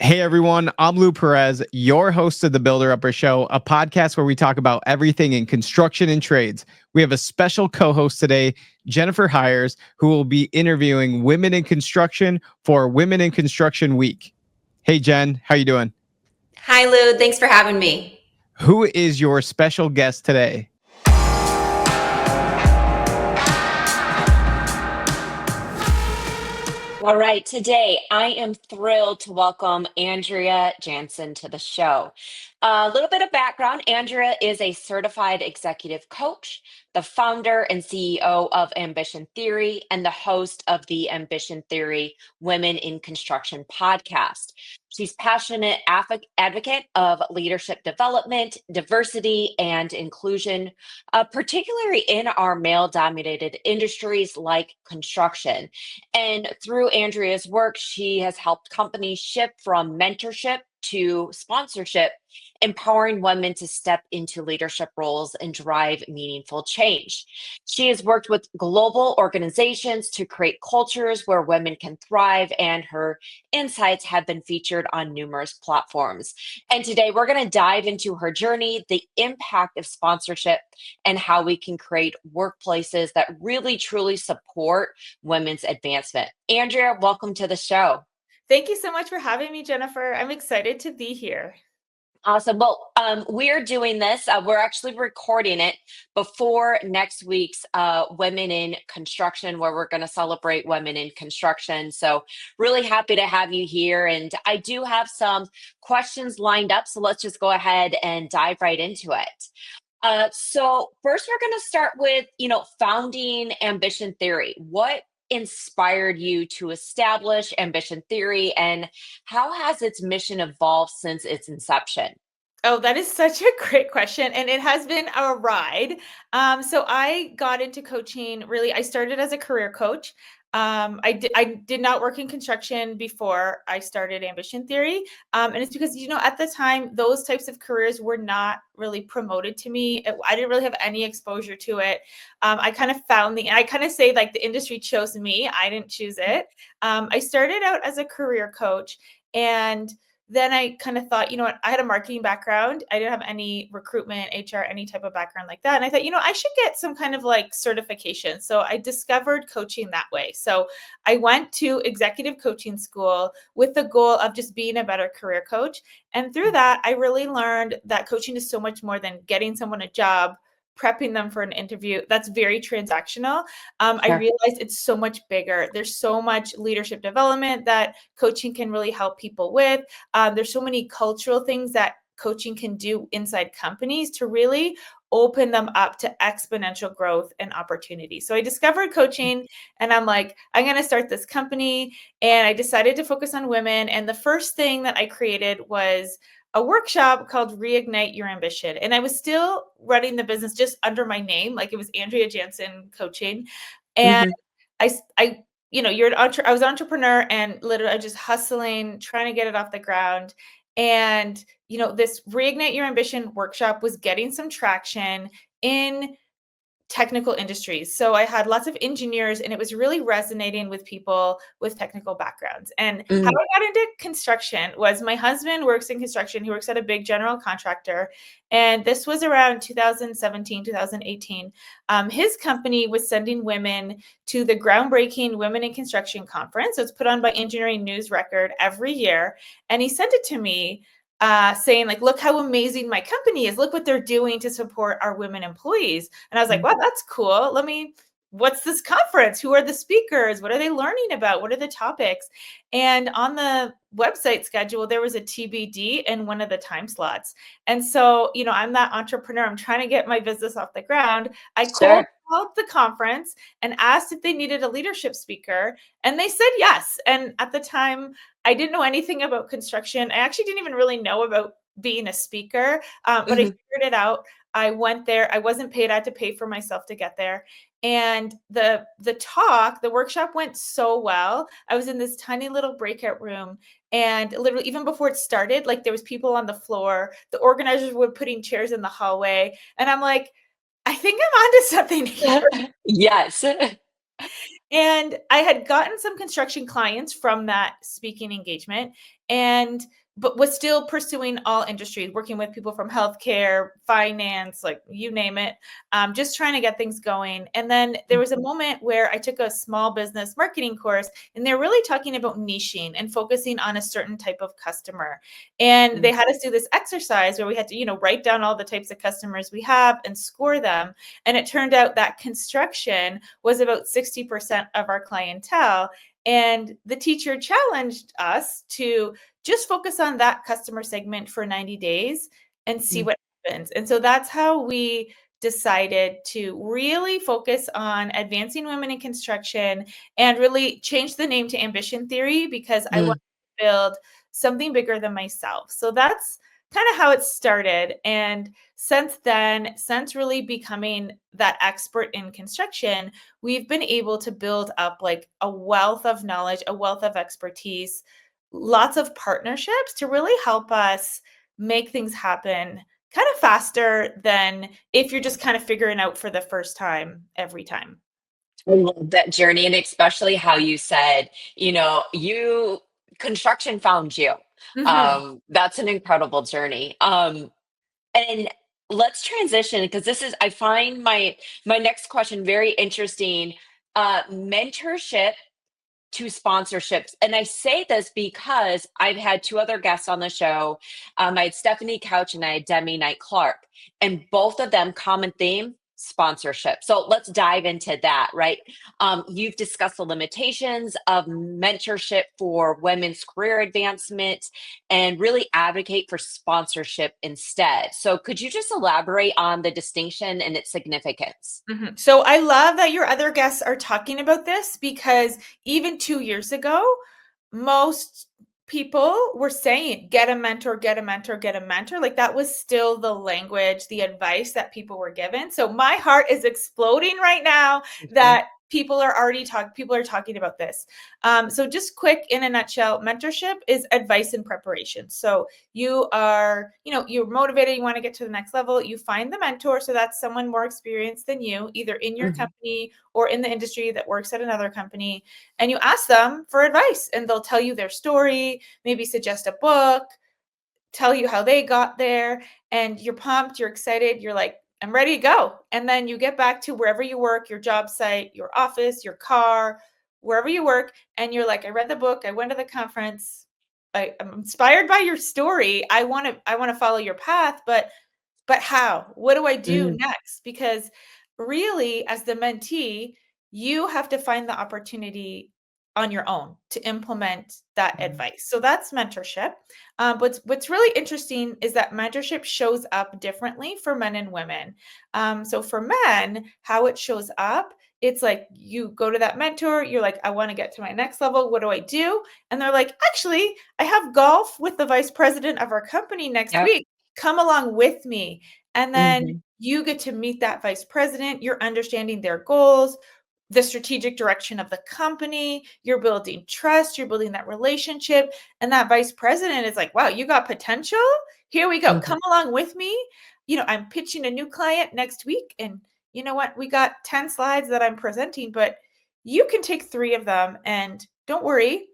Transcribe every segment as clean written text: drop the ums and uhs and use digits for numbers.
Hey everyone, I'm Lou Perez, your host of the Builder Upper Show, a podcast where we talk about everything in construction and trades. We have a special co-host today, Jennifer Hiers, who will be interviewing women in construction for Women in Construction Week. Hey Jen, how you doing? Hi Lou, thanks for having me. Who is your special guest today? All right, today I am thrilled to welcome Andrea Janzen to the show. A little bit of background. Andrea is a certified executive coach, the founder and CEO of Ambition Theory, and the host of the Ambition Theory Women in Construction podcast. She's passionate advocate of leadership development, diversity, and inclusion, particularly in our male-dominated industries like construction. And through Andrea's work, she has helped companies shift from mentorship to sponsorship, empowering women to step into leadership roles and drive meaningful change. She has worked with global organizations to create cultures where women can thrive, and her insights have been featured on numerous platforms. And today we're going to dive into her journey, the impact of sponsorship, and how we can create workplaces that really truly support women's advancement. Andrea, welcome to the show. Thank you so much for having me, Jennifer. I'm excited to be here. Awesome. Well, we're doing this. We're actually recording it before next week's Women in Construction, where we're going to celebrate women in construction. So really happy to have you here. And I do have some questions lined up. So let's just go ahead and dive right into it. So first, we're going to start with, founding Ambition Theory. What inspired you to establish Ambition Theory, and how has its mission evolved since its inception? Oh, that is such a great question. And it has been a ride. So I got into coaching, really, I started as a career coach. I did not work in construction before I started Ambition Theory. And it's because, at the time, those types of careers were not really promoted to me. I didn't really have any exposure to it. I kind of found and I kind of say like the industry chose me. I didn't choose it. I started out as a career coach, and then I kind of thought, I had a marketing background. I didn't have any recruitment, HR, any type of background like that. And I thought, I should get some kind of like certification. So I discovered coaching that way. So I went to executive coaching school with the goal of just being a better career coach. And through that, I really learned that coaching is so much more than getting someone a job, prepping them for an interview. That's very transactional. I realized it's so much bigger. There's so much leadership development that coaching can really help people with. There's so many cultural things that coaching can do inside companies to really open them up to exponential growth and opportunity. So I discovered coaching, and I'm like, I'm going to start this company. And I decided to focus on women. And the first thing that I created was a workshop called Reignite Your Ambition. And I was still running the business just under my name. Like it was Andrea Janzen Coaching. And I I was an entrepreneur, and literally I was just hustling, trying to get it off the ground. And, this Reignite Your Ambition workshop was getting some traction in technical industries. So I had lots of engineers, and it was really resonating with people with technical backgrounds. And how I got into construction was my husband works in construction. He works at a big general contractor. And this was around 2017, 2018. His company was sending women to the groundbreaking Women in Construction conference. So it's put on by Engineering News Record every year. And he sent it to me, saying like, look how amazing my company is. Look what they're doing to support our women employees. And I was like, wow, that's cool. What's this conference? Who are the speakers? What are they learning about? What are the topics? And on the website schedule, there was a TBD in one of the time slots. And so, I'm that entrepreneur. I'm trying to get my business off the ground. I called the conference and asked if they needed a leadership speaker. And they said yes. And at the time, I didn't know anything about construction. I actually didn't even really know about being a speaker, but I figured it out. I went there. I wasn't paid. I had to pay for myself to get there. And the workshop went so well. I was in this tiny little breakout room, and literally even before it started, like there was people on the floor. The organizers were putting chairs in the hallway. And I'm like, I think I'm onto something here. Yes. And I had gotten some construction clients from that speaking engagement, but was still pursuing all industries, working with people from healthcare, finance, like you name it, just trying to get things going. And then there was a moment where I took a small business marketing course, and they're really talking about niching and focusing on a certain type of customer. And they had us do this exercise where we had to, write down all the types of customers we have and score them. And it turned out that construction was about 60% of our clientele. And the teacher challenged us to just focus on that customer segment for 90 days and see what happens. And so that's how we decided to really focus on advancing women in construction and really change the name to Ambition Theory, because I want to build something bigger than myself. So that's kind of how it started. And since then, since really becoming that expert in construction, we've been able to build up like a wealth of knowledge, a wealth of expertise, lots of partnerships to really help us make things happen kind of faster than if you're just kind of figuring out for the first time every time. I love that journey, and especially how you said, you construction found you. Mhm. That's an incredible journey. And let's transition, because I find my next question very interesting. Mentorship to sponsorships. And I say this because I've had two other guests on the show. I had Stephanie Couch and I had Demi Knight Clark, and both of them common theme sponsorship. So let's dive into that, right? You've discussed the limitations of mentorship for women's career advancement and really advocate for sponsorship instead. So could you just elaborate on the distinction and its significance? Mhm. So I love that your other guests are talking about this, because even 2 years ago, most people were saying, get a mentor, get a mentor, get a mentor. Like that was still the language, the advice that people were given. So my heart is exploding right now Mhm. that people are talking about this. So just quick, in a nutshell, mentorship is advice and preparation. So you're motivated, you want to get to the next level, you find the mentor. So that's someone more experienced than you, either in your Mhm. company or in the industry that works at another company. And you ask them for advice, and they'll tell you their story, maybe suggest a book, tell you how they got there, and you're pumped, you're excited, you're like, I'm ready to go. And then you get back to wherever you work, your job site, your office, your car, wherever you work, and you're like, I read the book, I went to the conference, I'm inspired by your story. I want to follow your path, but how? What do I do Mhm. next? Because really, as the mentee, you have to find the opportunity on your own to implement that Mhm. advice. So that's mentorship. What's really interesting is that mentorship shows up differently for men and women. So for men, how it shows up, it's like you go to that mentor, you're like, I want to get to my next level. What do I do? And they're like, actually, I have golf with the vice president of our company next Yep. week. Come along with me. And then Mhm. you get to meet that vice president. You're understanding their goals, the strategic direction of the company. You're building trust. You're building that relationship. And that vice president is like, wow, you got potential. Here we go. Mhm. Come along with me. I'm pitching a new client next week. And you know what? We got 10 slides that I'm presenting, but you can take 3 of them, and don't worry,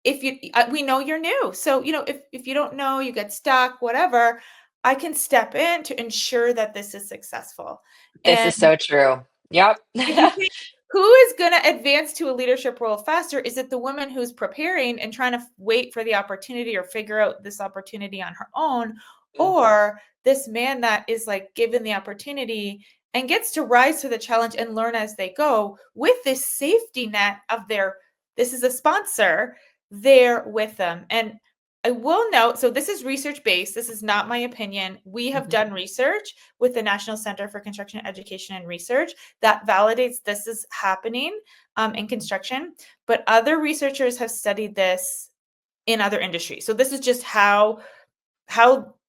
if we know you're new. So, if you don't know, you get stuck, whatever, I can step in to ensure that this is successful. This And is so true. Yep. if you think, who is going to advance to a leadership role faster? Is it the woman who's preparing and trying to wait for the opportunity or figure out this opportunity on her own, Mm. or this man that is like given the opportunity and gets to rise to the challenge and learn as they go with this safety net of this is a sponsor there with them? And I will note, so this is research based. This is not my opinion. We have Mhm. done research with the National Center for Construction Education and Research that validates this is happening in construction, but other researchers have studied this in other industries. So this is just how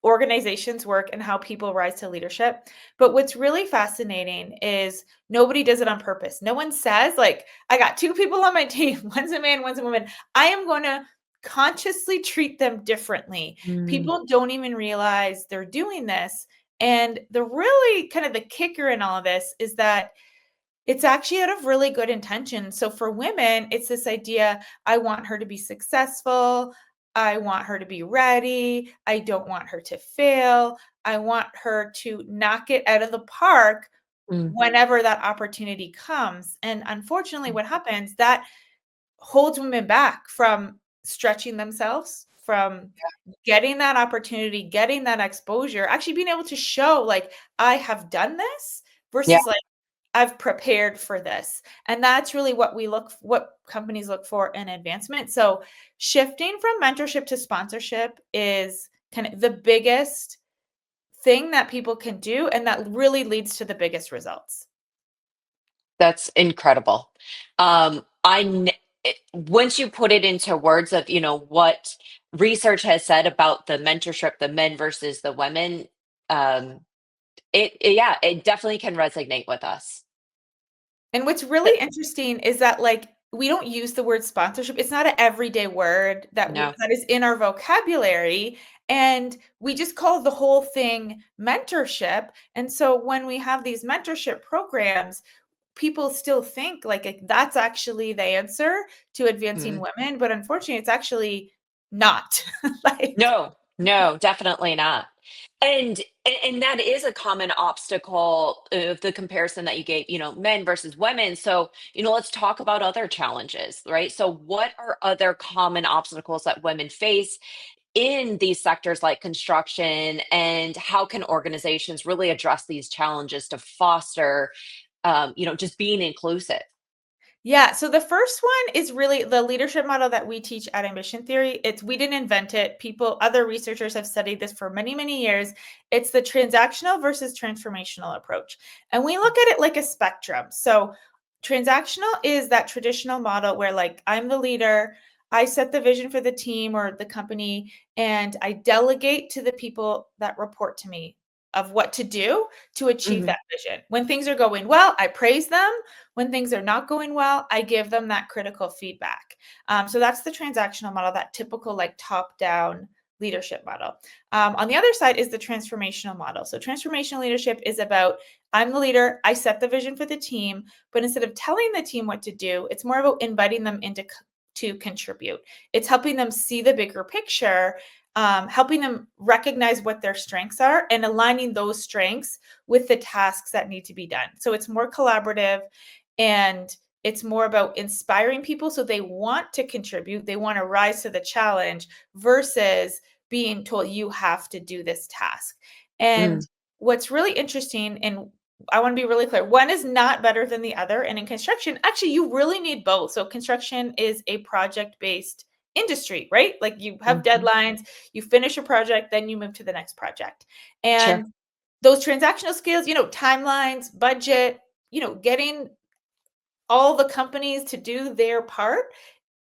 organizations work and how people rise to leadership. But what's really fascinating is nobody does it on purpose. No one says, like, I got 2 people on my team, one's a man, one's a woman. I am going to consciously treat them differently. Mm. People don't even realize they're doing this. And the really kind of the kicker in all of this is that It's actually out of really good intention. So for women, it's this idea, I want her to be successful. I want her to be ready. I don't want her to fail. I want her to knock it out of the park Mm. whenever that opportunity comes. And unfortunately, what happens, that holds women back from stretching themselves, from getting that opportunity, getting that exposure, actually being able to show like, I have done this Yeah. versus like, I've prepared for this. And that's really what companies look for in advancement. So shifting from mentorship to sponsorship is kind of the biggest thing that people can do. And that really leads to the biggest results. That's incredible. Once you put it into words of, what research has said about the mentorship, the men versus the women, um, yeah, it definitely can resonate with us. And what's Uh, really interesting is that, like, we don't use the word sponsorship. It's not an everyday word No. that is in our vocabulary, and we just call the whole thing mentorship. And so when we have these mentorship programs, people still think like that's actually the answer to advancing Mm. women, but unfortunately, it's actually not. Like, No, no, definitely not. And that is a common obstacle of the comparison that you gave, men versus women. So, let's talk about other challenges, right? So what are other common obstacles that women face in these sectors like construction, and how can organizations really address these challenges to foster, just being inclusive? yeah, so the first one is really the leadership model that we teach at Ambition Theory. We didn't invent it. Other researchers have studied this for many, many years. It's the transactional versus transformational approach. And we look at it like a spectrum. So transactional is that traditional model where, like, I'm the leader, I set the vision for the team or the company, and I delegate to the people that report to me of what to do to achieve Mhm. that vision. When things are going well, I praise them. When things are not going well, I give them that critical feedback. So that's the transactional model, that typical like top down leadership model. On the other side is the transformational model. So transformational leadership is about, I'm the leader, I set the vision for the team, but instead of telling the team what to do, it's more about inviting them to contribute. It's helping them see the bigger picture, helping them recognize what their strengths are and aligning those strengths with the tasks that need to be done. So it's more collaborative, and it's more about inspiring people so they want to contribute, they want to rise to the challenge versus being told you have to do this task. And Mm. what's really interesting, and I want to be really clear, one is not better than the other. And in construction, actually, you really need both. So construction is a project based industry, right? Like, you have Mhm. deadlines, you finish a project, then you move to the next project. Sure. And those transactional skills, timelines, budget, getting all the companies to do their part,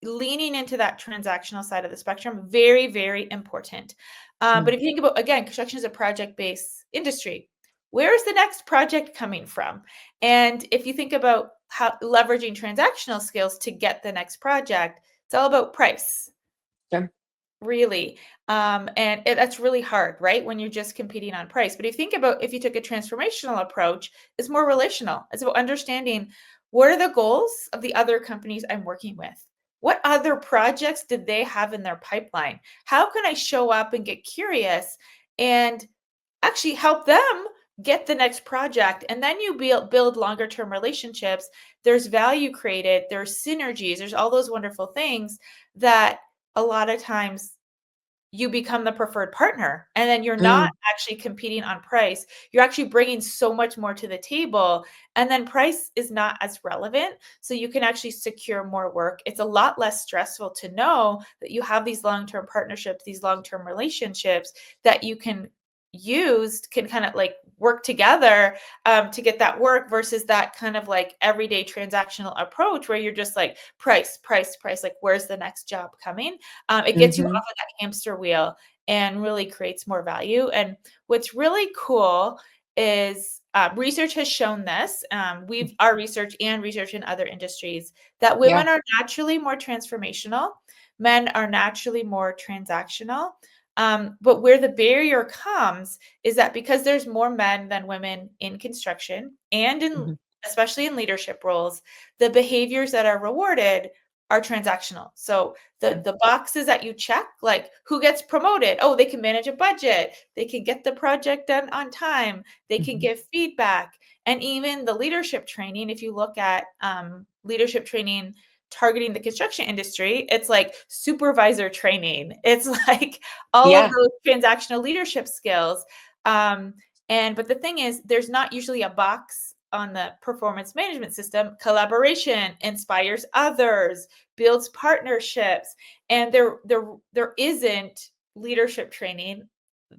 leaning into that transactional side of the spectrum, very, very important. But Mm. if you think about, again, construction is a project-based industry. Where is the next project coming from? And if you think about how leveraging transactional skills to get the next project, it's all about price, Sure. really. That's really hard, right? When you're just competing on price. But if you think about, if you took a transformational approach, it's more relational. It's about understanding, what are the goals of the other companies I'm working with? What other projects did they have in their pipeline? How can I show up and get curious and actually help them get the next project? And then you build longer term relationships. There's value created, there's synergies, there's all those wonderful things that a lot of times you become the preferred partner, and then you're not Mm. actually competing on price. You're actually bringing so much more to the table, and then price is not as relevant, so you can actually secure more work. It's a lot less stressful to know that you have these long-term partnerships, these long-term relationships that you can kind of like work together, to get that work, versus that kind of like everyday transactional approach where you're just like price, price, price, like, where's the next job coming? It gets you Mhm. off of that hamster wheel and really creates more value. And what's really cool is, research has shown this. Our research and research in other industries, that Yeah. women are naturally more transformational, men are naturally more transactional. But where the barrier comes is that because there's more men than women in construction and in Mhm. especially in leadership roles, the behaviors that are rewarded are transactional. So the boxes that you check, like who gets promoted? Oh, they can manage a budget. They can get the project done on time. They can give feedback. And even the leadership training, if you look at leadership training targeting the construction industry, it's like supervisor training. It's like all of those transactional leadership skills. But the thing is, there's not usually a box on the performance management system. Collaboration inspires others, builds partnerships, and there isn't leadership training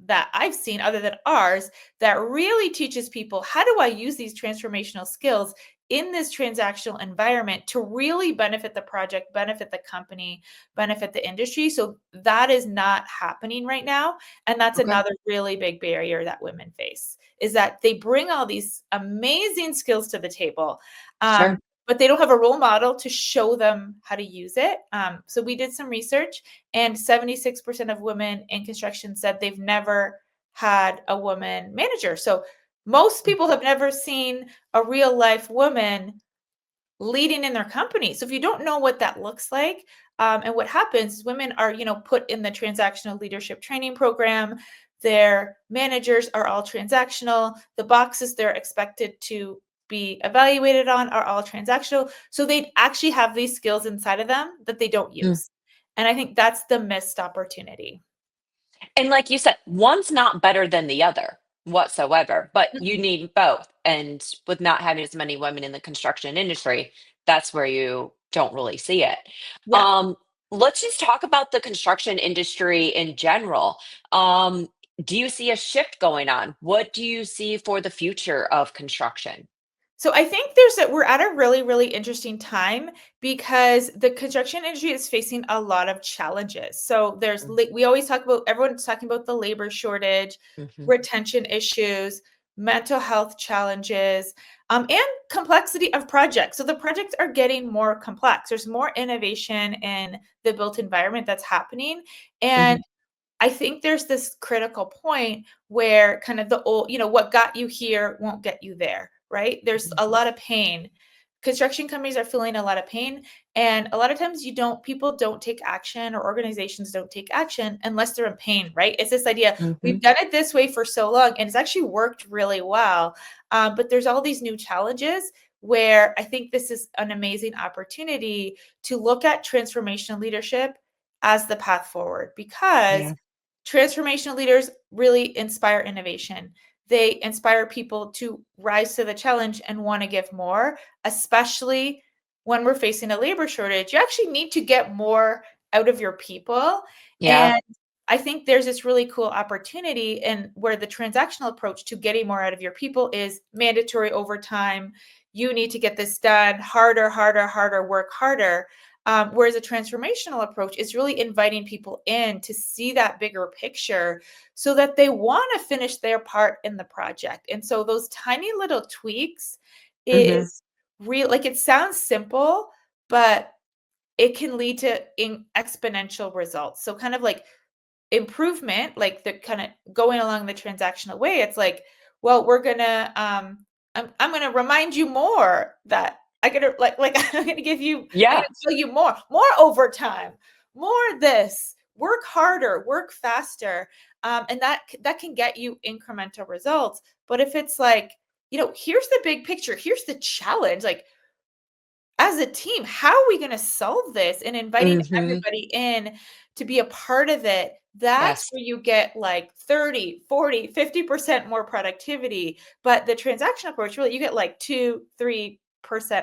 that I've seen other than ours that really teaches people, how do I use these transformational skills in this transactional environment to really benefit the project, benefit the company, benefit the industry. So that is not happening right now. And that's another really big barrier that women face, is that they bring all these amazing skills to the table. But they don't have a role model to show them how to use it. So we did some research, and 76% of women in construction said they've never had a woman manager. So most people have never seen a real life woman leading in their company. So if you don't know what that looks like, and what happens is women are, put in the transactional leadership training program. Their managers are all transactional. The boxes they're expected to be evaluated on are all transactional. So they actually have these skills inside of them that they don't use. And I think that's the missed opportunity. And like you said, one's not better than the other whatsoever, but you need both. And with not having as many women in the construction industry, that's where you don't really see it. Yeah. Let's just talk about the construction industry in general. Do you see a shift going on? What do you see for the future of construction? So I think we're at a really, really interesting time because the construction industry is facing a lot of challenges. So we always talk about, everyone's talking about the labor shortage, retention issues, mental health challenges, and complexity of projects. So the projects are getting more complex. There's more innovation in the built environment that's happening. And I think there's this critical point where kind of the old, what got you here won't get you there, right? There's a lot of pain. Construction companies are feeling a lot of pain. And a lot of times people don't take action, or organizations don't take action unless they're in pain, right? It's this idea, we've done it this way for so long and it's actually worked really well. But there's all these new challenges where I think this is an amazing opportunity to look at transformational leadership as the path forward, because transformational leaders really inspire innovation. They inspire people to rise to the challenge and want to give more, especially when we're facing a labor shortage. You actually need to get more out of your people. And I think there's this really cool opportunity, and where the transactional approach to getting more out of your people is mandatory overtime. You need to get this done harder, work harder. Whereas a transformational approach is really inviting people in to see that bigger picture so that they want to finish their part in the project. And so those tiny little tweaks is real. Like, it sounds simple, but it can lead to exponential results. So kind of like improvement, like the kind of going along the transactional way. It's like, well, we're gonna I'm gonna remind you more that I'm gonna give you, I'm gonna tell you more overtime, more this, work harder, work faster. And that can get you incremental results. But if it's like, here's the big picture, here's the challenge, like, as a team, how are we going to solve this? And inviting everybody in to be a part of it. That's where you get like 30, 40, 50% more productivity. But the transaction approach, really, you get like 2-3%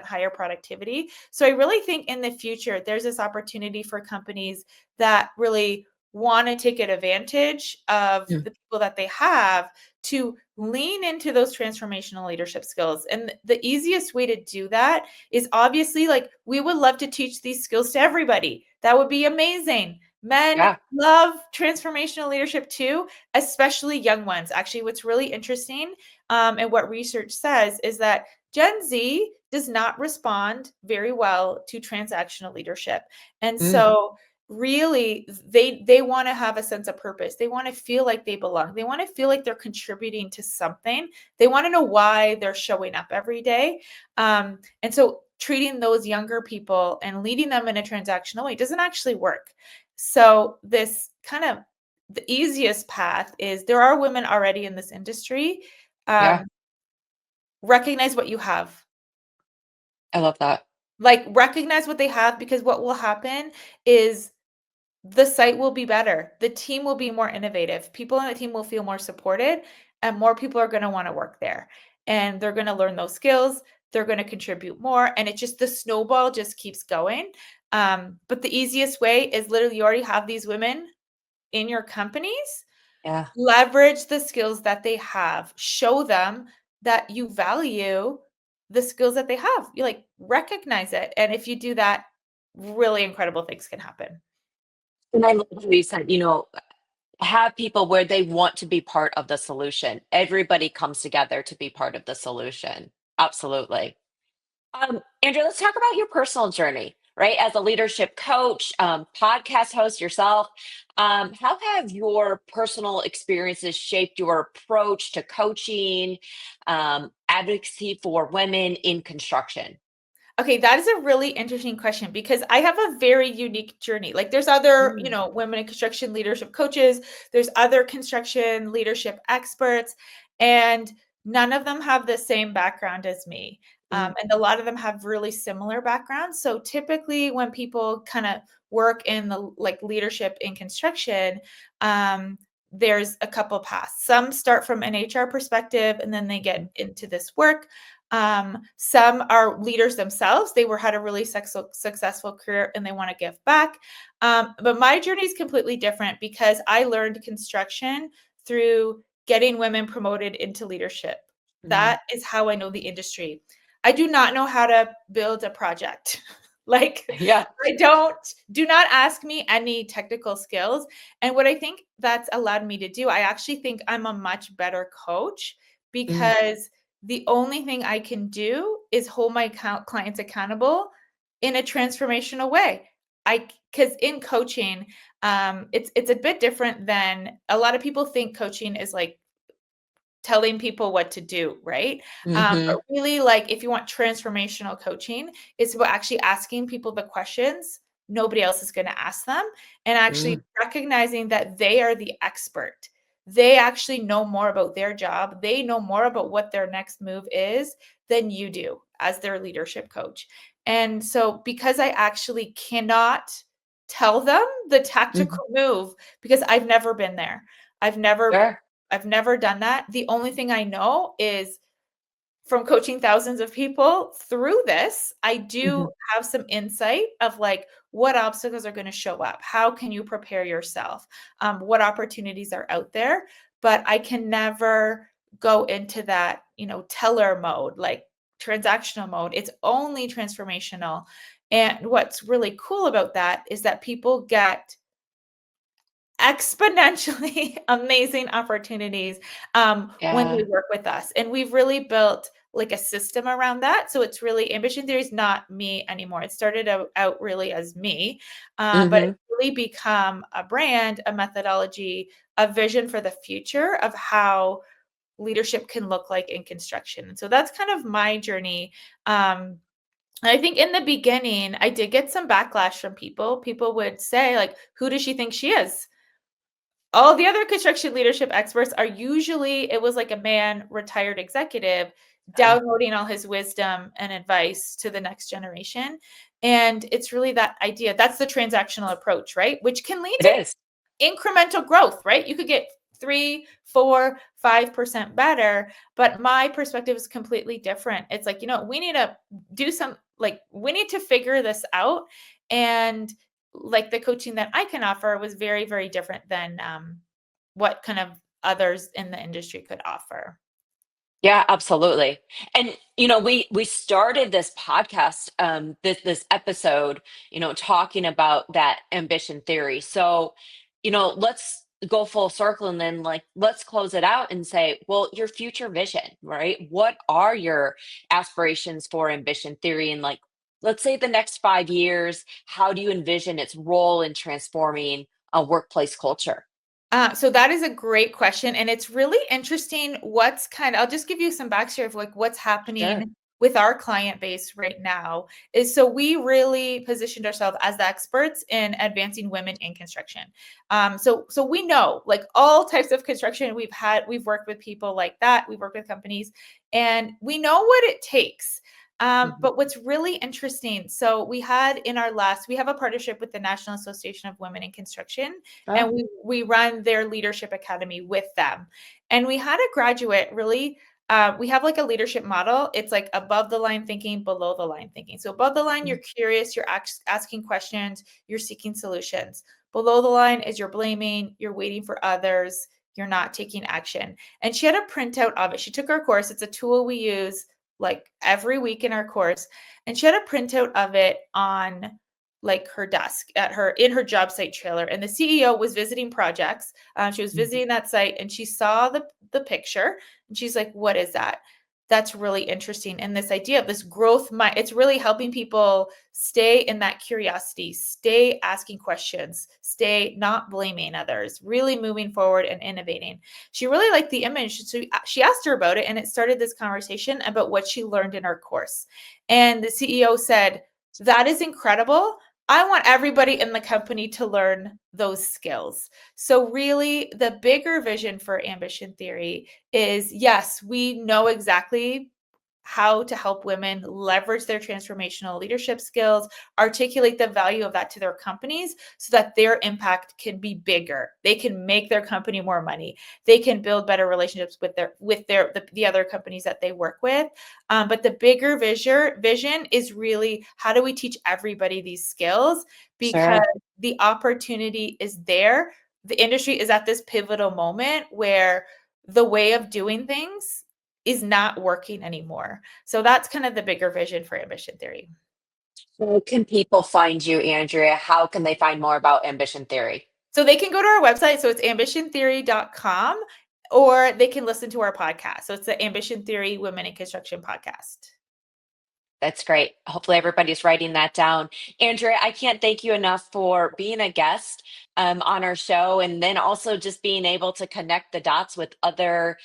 higher productivity. So I really think in the future, there's this opportunity for companies that really want to take advantage of the people that they have to lean into those transformational leadership skills. And the easiest way to do that is obviously, like, we would love to teach these skills to everybody. That would be amazing. Men love transformational leadership too, especially young ones. Actually, what's really interesting, and what research says, is that Gen Z does not respond very well to transactional leadership. And so really they want to have a sense of purpose. They want to feel like they belong. They want to feel like they're contributing to something. They want to know why they're showing up every day. And so treating those younger people and leading them in a transactional way doesn't actually work. So this kind of the easiest path is there are women already in this industry. Yeah, Recognize what you have. I love that. Like recognize what they have, because what will happen is the site will be better. The team will be more innovative. People on the team will feel more supported, and more people are going to want to work there. And they're going to learn those skills. They're going to contribute more. And it just, the snowball just keeps going. But the easiest way is literally you already have these women in your companies. Yeah. Leverage the skills that they have. Show them that you value the skills that they have. You like recognize it. And if you do that, really incredible things can happen. And I love how you said, have people where they want to be part of the solution. Everybody comes together to be part of the solution. Absolutely. Andrew, let's talk about your personal journey, right? As a leadership coach, podcast host yourself, how have your personal experiences shaped your approach to coaching, advocacy for women in construction? Okay, that is a really interesting question because I have a very unique journey. Like there's other, Mm, women in construction leadership coaches, there's other construction leadership experts, and none of them have the same background as me. mm, And a lot of them have really similar backgrounds. So typically when people kind of work in the like leadership in construction, there's a couple paths. Some start from an HR perspective and then they get mm, into this work. Some are leaders themselves. They had a really successful career and they want to give back. But my journey is completely different because I learned construction through getting women promoted into leadership. mm. That is how I know the industry. I do not know how to build a project. Like Yeah. do not ask me any technical skills. And what I think that's allowed me to do, I actually think I'm a much better coach Mm, because the only thing I can do is hold my clients accountable in a transformational way. Because in coaching, it's a bit different than a lot of people think coaching is like telling people what to do, right? But mhm, really, like, if you want transformational coaching, it's about actually asking people the questions nobody else is going to ask them and actually mm, recognizing that they are the expert. They actually know more about their job. They know more about what their next move is than you do as their leadership coach. And so, because I actually cannot tell them the mhm. tactical move because I've never been there. I've never Sure. I've never done that. The only thing I know is from coaching thousands of people through this, I do Mhm. have some insight of like what obstacles are going to show up. How can you prepare yourself? What opportunities are out there? But I can never go into that, teller mode, like transactional mode. It's only transformational. And what's really cool about that is that people get exponentially amazing opportunities when they Yeah. work with us. And we've really built like a system around that. So it's really Ambition Theory is not me anymore. It started out really as me, but Mhm. it's really become a brand, a methodology, a vision for the future of how leadership can look like in construction. And so that's kind of my journey. I think in the beginning, I did get some backlash from people. People would say, like, who does she think she is? All the other construction leadership experts are usually it was like a man, retired executive, Yeah. downloading all his wisdom and advice to the next generation. And it's really that idea. That's the transactional approach, right? Which can lead It to is. incremental growth, right? You could get 3, 4, 5% better. But my perspective is completely different. It's like, we need to do some, like, we need to figure this out. And like the coaching that I can offer was very, very different than what kind of others in the industry could offer. Yeah, absolutely. And we started this podcast, this episode, talking about that ambition theory. So, let's go full circle and then like let's close it out and say, well, your future vision, right? What are your aspirations for ambition theory and like let's say the next 5 years, how do you envision its role in transforming a workplace culture? So that is a great question, and it's really interesting. I'll just give you some backstory of like what's Sure. happening with our client base right now. Is so we really positioned ourselves as the experts in advancing women in construction. So we know like all types of construction. We've worked with people like that. We've worked with companies, and we know what it takes. Mhm. But what's really interesting, so we have a partnership with the National Association of Women in Construction, and Oh, we run their leadership academy with them. And we had a graduate really we have like a leadership model. It's like above the line thinking, below the line thinking. So above the line, you're mm, curious, you're asking questions, you're seeking solutions. Below the line is you're blaming, you're waiting for others, you're not taking action. And she had a printout of it. She took our course. It's a tool we use like every week in our course. And she had a printout of it on like her desk in her job site trailer. And the CEO was visiting projects. She was mhm. visiting that site, and she saw the picture, and she's like, "What is that?" That's really interesting. And this idea of this growth mind, it's really helping people stay in that curiosity, stay asking questions, stay not blaming others, really moving forward and innovating. She really liked the image. So she asked her about it, and it started this conversation about what she learned in our course. And the CEO said, "That is incredible. I want everybody in the company to learn those skills." So, really, the bigger vision for Ambition Theory is yes, we know exactly how to help women leverage their transformational leadership skills, articulate the value of that to their companies so that their impact can be bigger. They can make their company more money. They can build better relationships with the other companies that they work with. But the bigger vision is really how do we teach everybody these skills, because Sure. the opportunity is there. The industry is at this pivotal moment where the way of doing things is not working anymore. So that's kind of the bigger vision for Ambition Theory. Where can people find you, Andrea? How can they find more about Ambition Theory? So they can go to our website. So it's ambitiontheory.com, or they can listen to our podcast. So it's the Ambition Theory Women in Construction podcast. That's great. Hopefully, everybody's writing that down. Andrea, I can't thank you enough for being a guest on our show, and then also just being able to connect the dots with other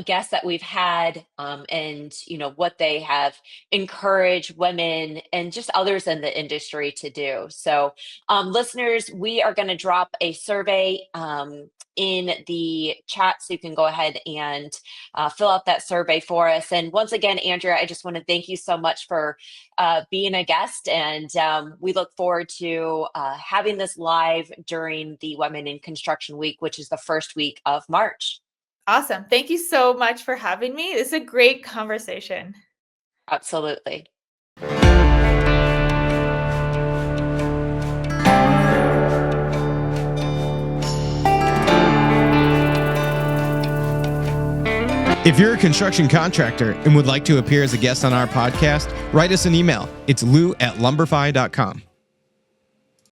guests that we've had, and what they have encouraged women and just others in the industry to do. So, listeners, we are going to drop a survey. In the chat, so you can go ahead and fill out that survey for us. And once again, Andrea, I just want to thank you so much for being a guest. And we look forward to having this live during the Women in Construction Week, which is the first week of March. Awesome. Thank you so much for having me. This is a great conversation. Absolutely. If you're a construction contractor and would like to appear as a guest on our podcast, write us an email. It's lou@lumberfy.com.